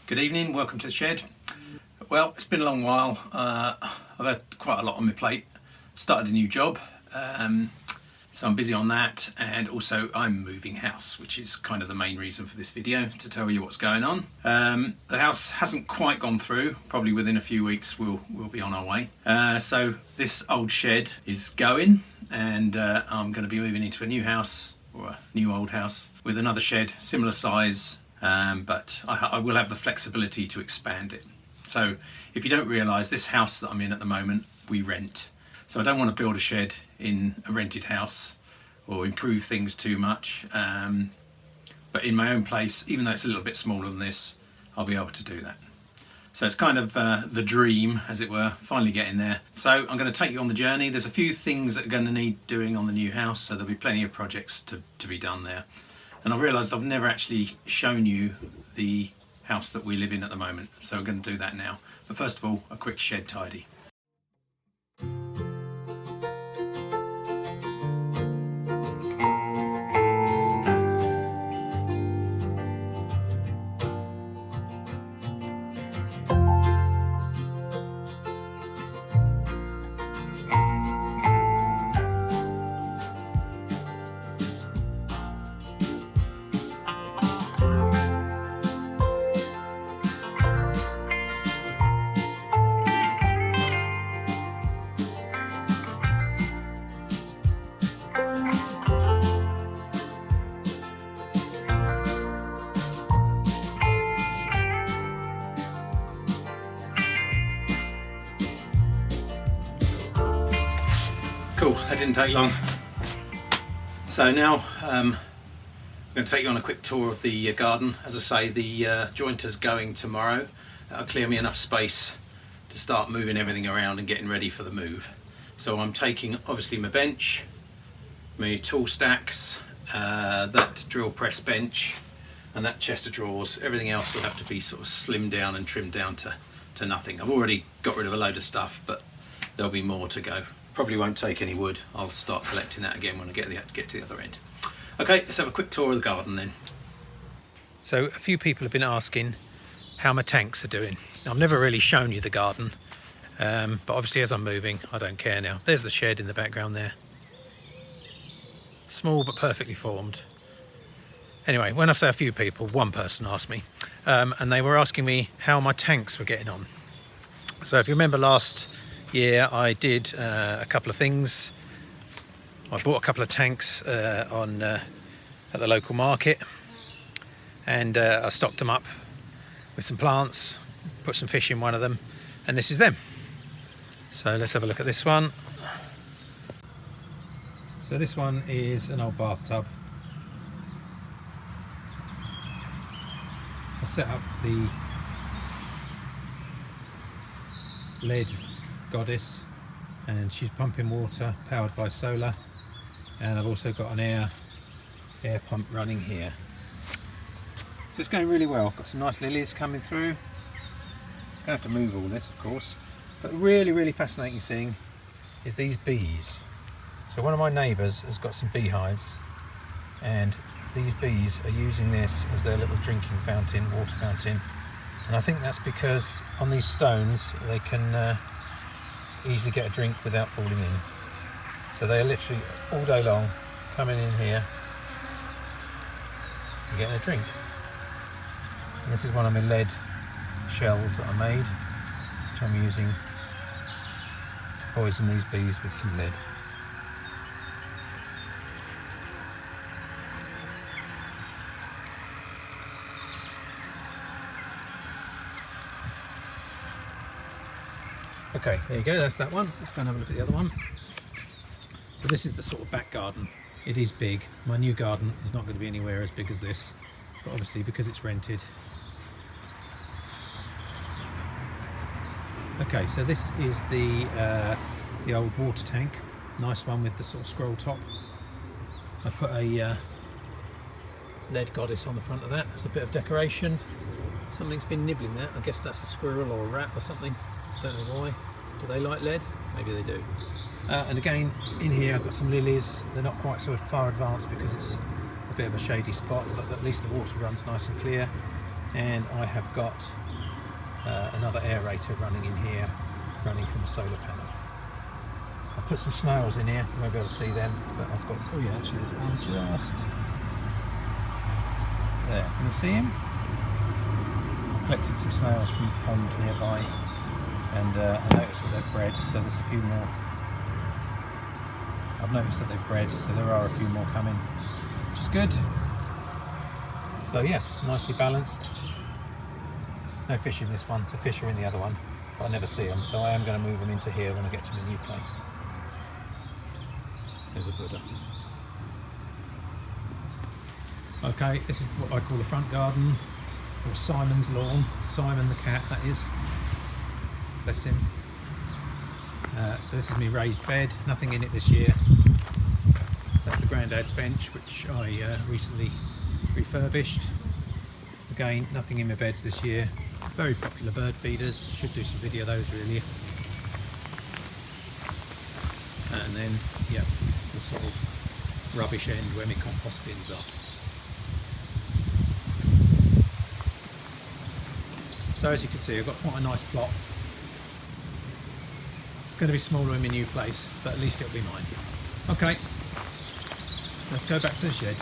Good evening, welcome to the shed. Well, it's been a long while. I've had quite a lot on my plate. Started a new job, so I'm busy on that, and also I'm moving house, which is kind of the main reason for this video, to tell you what's going on. The house hasn't quite gone through. Probably within a few weeks we'll be on our way. So this old shed is going, and I'm going to be moving into a new house, or a new old house, with another shed similar size. But I will have the flexibility to expand it. So if you don't realise, this house that I'm in at the moment, we rent. So I don't want to build a shed in a rented house or improve things too much. But in my own place, even though it's a little bit smaller than this, I'll be able to do that. So it's kind of the dream, as it were, finally getting there. So I'm going to take you on the journey. There's a few things that are going to need doing on the new house, so there'll be plenty of projects to be done there. And I realised I've never actually shown you the house that we live in at the moment, so we're going to do that now. But first of all, a quick shed tidy. Cool, that didn't take long. So now I'm going to take you on a quick tour of the garden. As I say, the jointer's going tomorrow. That'll clear me enough space to start moving everything around and getting ready for the move. So I'm taking obviously my bench, my tool stacks, that drill press bench, and that chest of drawers. Everything else will have to be sort of slimmed down and trimmed down to nothing. I've already got rid of a load of stuff, but there'll be more to go. Probably won't take any wood. I'll start collecting that again when I get to the other end. Okay, let's have a quick tour of the garden then. So a few people have been asking how my tanks are doing. Now, I've never really shown you the garden, but obviously as I'm moving, I don't care now. There's the shed in the background there. Small but perfectly formed. Anyway, when I say a few people, one person asked me, and they were asking me how my tanks were getting on. So if you remember last year, I did a couple of things. I bought a couple of tanks at the local market, and I stocked them up with some plants, put some fish in one of them, and this is them. So let's have a look at this one. So this one is an old bathtub. I set up the lead Goddess, and she's pumping water powered by solar, and I've also got an air pump running here. So it's going really well. Got some nice lilies coming through. Gonna have to move all this, of course, but the really fascinating thing is these bees. So one of my neighbours has got some beehives, and these bees are using this as their little drinking fountain, water fountain, and I think that's because on these stones they can easily get a drink without falling in. So they are literally all day long coming in here and getting a drink. And this is one of my lead shells that I made, which I'm using to poison these bees with some lead. Okay, there you go, that's that one. Let's go and have a look at the other one. So this is the sort of back garden. It is big. My new garden is not going to be anywhere as big as this, but obviously because it's rented. Okay, so this is the old water tank. Nice one with the sort of scroll top. I put a lead goddess on the front of that as a bit of decoration. Something's been nibbling that. I guess that's a squirrel or a rat or something. Don't know why. Do they like lead? Maybe they do. And again, in here I've got some lilies. They're not quite sort of far advanced because it's a bit of a shady spot, but at least the water runs nice and clear. And I have got another aerator running in here, running from a solar panel. I'll put some snails in here, you won't be able to see them, but I've got, oh yeah, actually there's one just there. Can you see him? I collected some snails from a pond nearby, and I noticed that they've bred, so there's a few more. I've noticed that they've bred, so there are a few more coming, which is good. So yeah, nicely balanced. No fish in this one, the fish are in the other one, but I never see them, so I am going to move them into here when I get to my new place. There's a Buddha. Okay, this is what I call the front garden, or Simon's lawn. Simon the cat, that is. Bless him. So this is my raised bed, nothing in it this year. That's the granddad's bench, which I recently refurbished. Again, nothing in my beds this year. Very popular bird feeders, should do some video of those really. And then, yeah, the sort of rubbish end where my compost bins are. So as you can see, I've got quite a nice plot. It's going to be smaller in my new place, but at least it'll be mine. Okay, let's go back to the shed.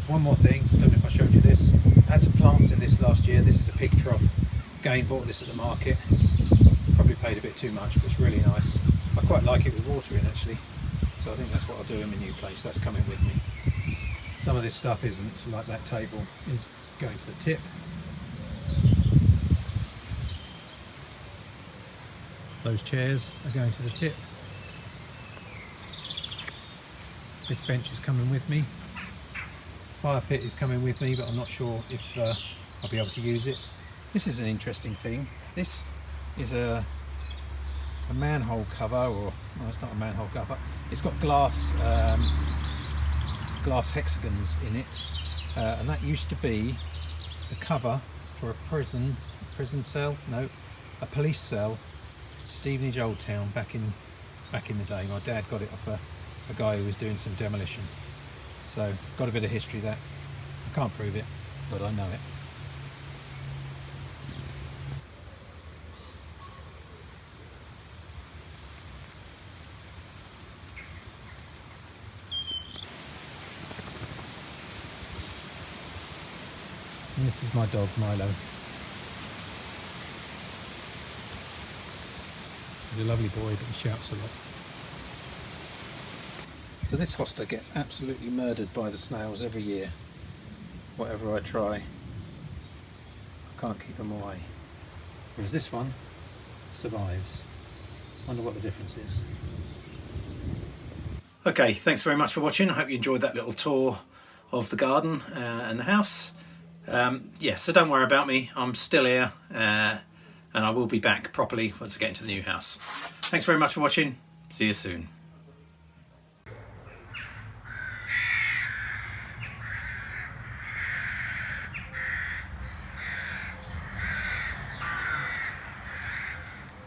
One more thing, I don't know if I showed you this. I had some plants in this last year. This is a pig trough. Again, bought this at the market. Probably paid a bit too much, but it's really nice. I quite like it with water in actually. So I think that's what I'll do in my new place. That's coming with me. Some of this stuff isn't, like that table is going to the tip. Those chairs are going to the tip. This bench is coming with me. Fire pit is coming with me, but I'm not sure if I'll be able to use it. This is an interesting thing. This is a manhole cover, or no, it's not a manhole cover. It's got glass glass hexagons in it, and that used to be the cover for a prison cell. No, a police cell, Stevenage Old Town, back in the day. My dad got it off a guy who was doing some demolition. So, got a bit of history there. I can't prove it, but I know it. And this is my dog, Milo. He's a lovely boy, but he shouts a lot. So this hoster gets absolutely murdered by the snails every year. Whatever I try, I can't keep them away. Whereas this one survives. Wonder what the difference is. Okay, thanks very much for watching. I hope you enjoyed that little tour of the garden and the house. Yeah, so don't worry about me. I'm still here, and I will be back properly once I get into the new house. Thanks very much for watching. See you soon.